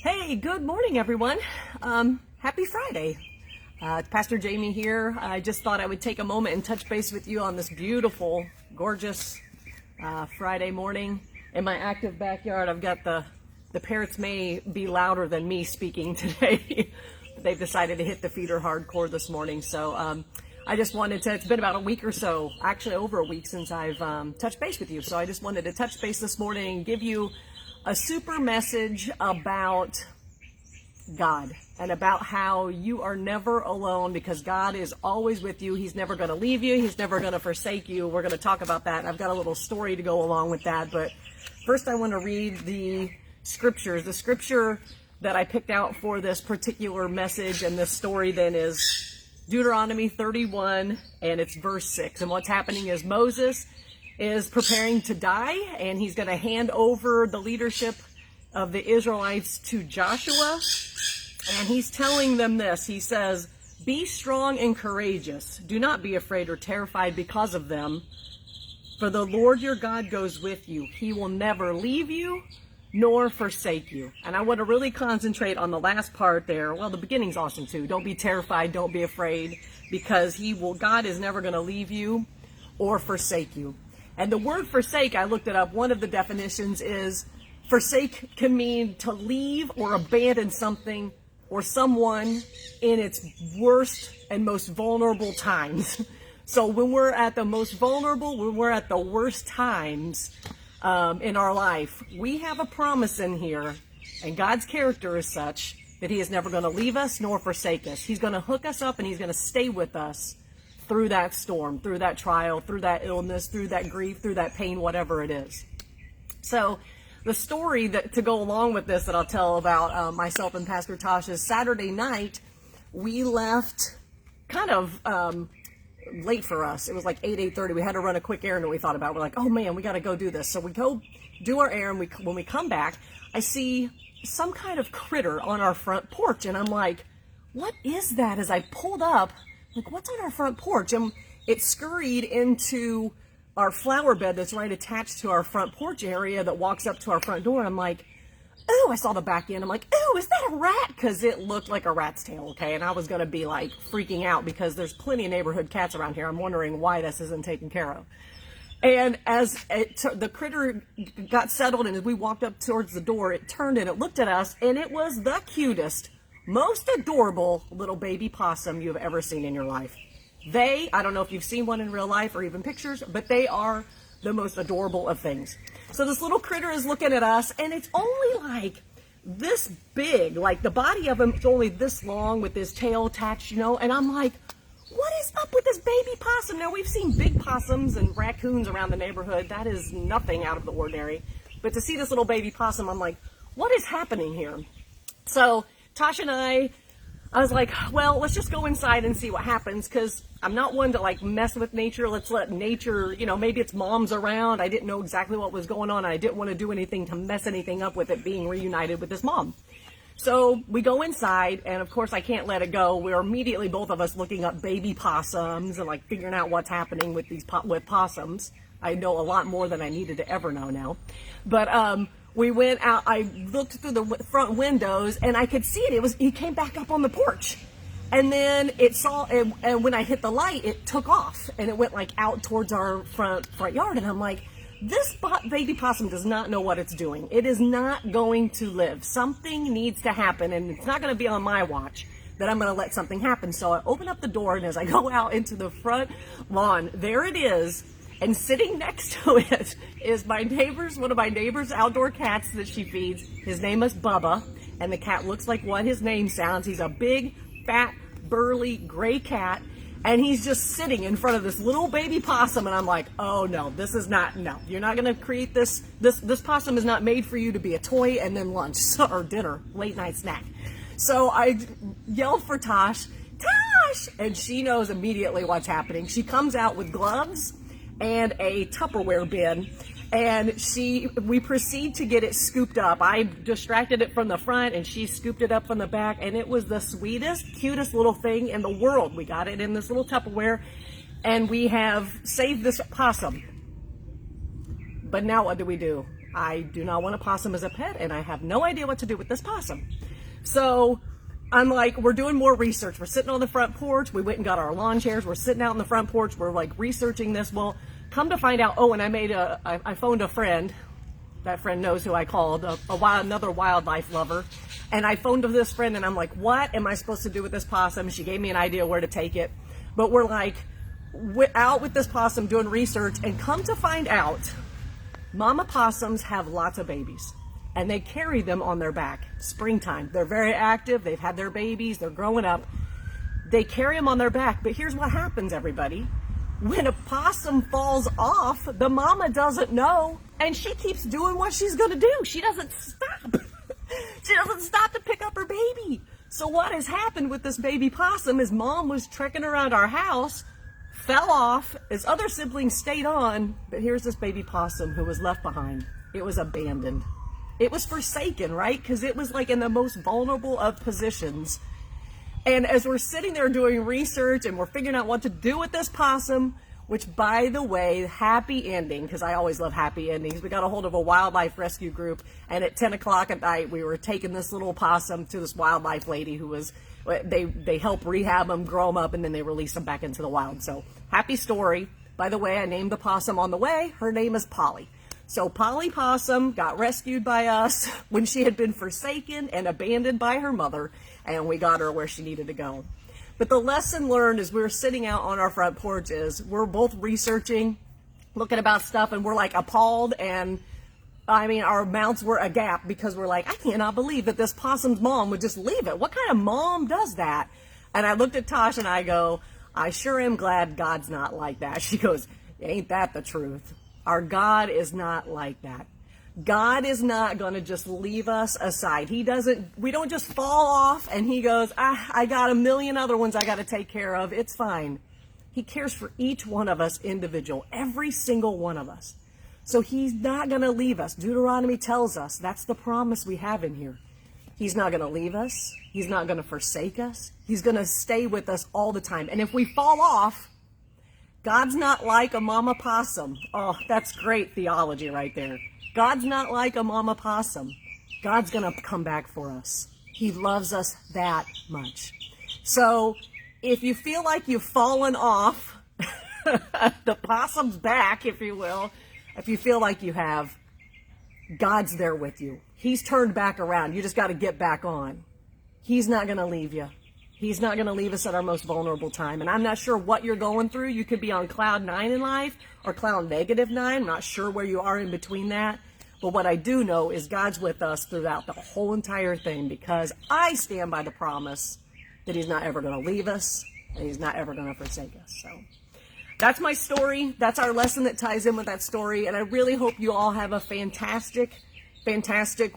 Hey, good morning, everyone. Happy Friday. It's Pastor Jamie here. I just thought I would take a moment and touch base with you on this beautiful, gorgeous Friday morning. In my active backyard, I've got the parrots may be louder than me speaking today. They've decided to hit the feeder hardcore this morning. So I just wanted to, it's been about a week or so, actually over a week since I've touched base with you. So I just wanted to touch base this morning and give you a super message about God and about how you are never alone because God is always with you. He's never going to leave you. He's never going to forsake you. We're going to talk about that. I've got a little story to go along with that. But first I want to read the scriptures. The scripture that I picked out for this particular message and this story then is Deuteronomy 31 and it's verse 6. And what's happening is Moses is preparing to die, and he's going to hand over the leadership of the Israelites to Joshua, and he's telling them this. He says, "Be strong and courageous. Do not be afraid or terrified because of them, for the Lord your God goes with you. He will never leave you nor forsake you." And I want to really concentrate on the last part there. Well, the beginning's awesome too. Don't be terrified, don't be afraid, because God is never going to leave you or forsake you. And the word forsake, I looked it up. One of the definitions is forsake can mean to leave or abandon something or someone in its worst and most vulnerable times. So when we're at the most vulnerable, when we're at the worst times in our life, we have a promise in here, and God's character is such that he is never going to leave us nor forsake us. He's going to hook us up and he's going to stay with us through that storm, through that trial, through that illness, through that grief, through that pain, whatever it is. So the story that to go along with this that I'll tell about myself and Pastor Tosh is Saturday night, we left kind of late for us. It was like 8:30. We had to run a quick errand that we thought about. We're like, oh man, we got to go do this. So we go do our errand. When we come back, I see some kind of critter on our front porch. And I'm like, what is that? As I pulled up, like, what's on our front porch? And it scurried into our flower bed that's right attached to our front porch area that walks up to our front door. And I'm like, oh, I saw the back end. I'm like, oh, is that a rat? Because it looked like a rat's tail, okay? And I was going to be like freaking out because there's plenty of neighborhood cats around here. I'm wondering why this isn't taken care of. And as the critter got settled and as we walked up towards the door, it turned and it looked at us, and it was the cutest, most adorable little baby possum you've ever seen in your life. I don't know if you've seen one in real life or even pictures, but they are the most adorable of things. So this little critter is looking at us, and it's only like this big, like the body of him is only this long with his tail attached, and I'm like, what is up with this baby possum? Now, we've seen big possums and raccoons around the neighborhood. That is nothing out of the ordinary. But to see this little baby possum, I'm like, what is happening here? So Tosh and I was like, well, let's just go inside and see what happens, because I'm not one to like mess with nature. Let's let nature, maybe its mom's around. I didn't know exactly what was going on. I didn't want to do anything to mess anything up with it being reunited with his mom. So we go inside, and of course I can't let it go. We're immediately, both of us, looking up baby possums and like figuring out what's happening with these with possums. I know a lot more than I needed to ever know now. But we went out, I looked through the front windows and I could see it. He came back up on the porch. And then and when I hit the light, it took off and it went like out towards our front yard. And I'm like, this baby possum does not know what it's doing. It is not going to live. Something needs to happen, and it's not going to be on my watch that I'm going to let something happen. So I open up the door, and as I go out into the front lawn, there it is. And sitting next to it is one of my neighbor's outdoor cats that she feeds. His name is Bubba, and the cat looks like what his name sounds. He's a big, fat, burly, gray cat, and he's just sitting in front of this little baby possum, and I'm like, oh no, you're not going to create this possum is not made for you to be a toy and then lunch or dinner, late night snack. So I yelled for Tosh, and she knows immediately what's happening. She comes out with gloves and a Tupperware bin, and we proceed to get it scooped up. I distracted it from the front, and she scooped it up from the back, and it was the sweetest, cutest little thing in the world. We got it in this little Tupperware, and we have saved this possum. But now what do? I do not want a possum as a pet, and I have no idea what to do with this possum. So I'm like, we're doing more research. We're sitting on the front porch. We went and got our lawn chairs. We're sitting out on the front porch. We're like researching this. Well, come to find out, and I phoned a friend. That friend knows who I called, another wildlife lover. And I phoned this friend, and I'm like, what am I supposed to do with this possum? She gave me an idea where to take it. But we're like, out with this possum doing research, and come to find out, mama possums have lots of babies. And they carry them on their back. Springtime. They're very active. They've had their babies. They're growing up. They carry them on their back. But here's what happens, everybody. When a possum falls off, the mama doesn't know. And she keeps doing what she's going to do. She doesn't stop. She doesn't stop to pick up her baby. So what has happened with this baby possum is mom was trekking around our house, fell off. His other siblings stayed on. But here's this baby possum who was left behind. It was abandoned. It was forsaken, right? Because it was like in the most vulnerable of positions. And as we're sitting there doing research and we're figuring out what to do with this possum, which, by the way, happy ending, because I always love happy endings. We got a hold of a wildlife rescue group, and at 10 o'clock at night, we were taking this little possum to this wildlife lady who was, they help rehab them, grow them up, and then they release them back into the wild. So happy story. By the way, I named the possum on the way. Her name is Polly. So Polly Possum got rescued by us when she had been forsaken and abandoned by her mother, and we got her where she needed to go. But the lesson learned as we were sitting out on our front porch is we're both researching, looking about stuff, and we're like appalled, and I mean our mouths were agape because we're like, I cannot believe that this possum's mom would just leave it. What kind of mom does that? And I looked at Tosh and I go, I sure am glad God's not like that. She goes, ain't that the truth? Our God is not like that. God is not going to just leave us aside. We don't just fall off and he goes, I got a million other ones I got to take care of. It's fine. He cares for each one of us individual, every single one of us. So he's not going to leave us. Deuteronomy tells us that's the promise we have in here. He's not going to leave us. He's not going to forsake us. He's going to stay with us all the time. And if we fall off, God's not like a mama possum. Oh, that's great theology right there. God's not like a mama possum. God's going to come back for us. He loves us that much. So if you feel like you've fallen off the possum's back, if you will, if you feel like you have, God's there with you. He's turned back around. You just got to get back on. He's not going to leave you. He's not going to leave us at our most vulnerable time. And I'm not sure what you're going through. You could be on cloud 9 in life or cloud -9. I'm not sure where you are in between that. But what I do know is God's with us throughout the whole entire thing, because I stand by the promise that he's not ever going to leave us and he's not ever going to forsake us. So that's my story. That's our lesson that ties in with that story. And I really hope you all have a fantastic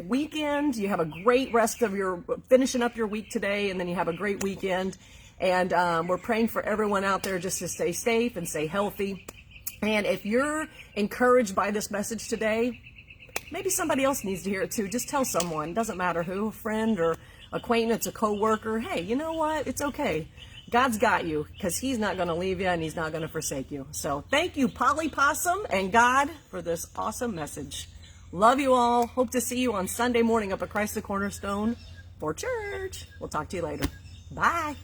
weekend. You have a great rest of finishing up your week today, and then you have a great weekend. And we're praying for everyone out there just to stay safe and stay healthy. And if you're encouraged by this message today, maybe somebody else needs to hear it too. Just tell someone. Doesn't matter who, a friend or acquaintance, a co-worker. Hey, you know what? It's okay. God's got you, because he's not going to leave you and he's not going to forsake you. So thank you, Polly Possum and God, for this awesome message. Love you all. Hope to see you on Sunday morning up at Christ the Cornerstone for church. We'll talk to you later. Bye.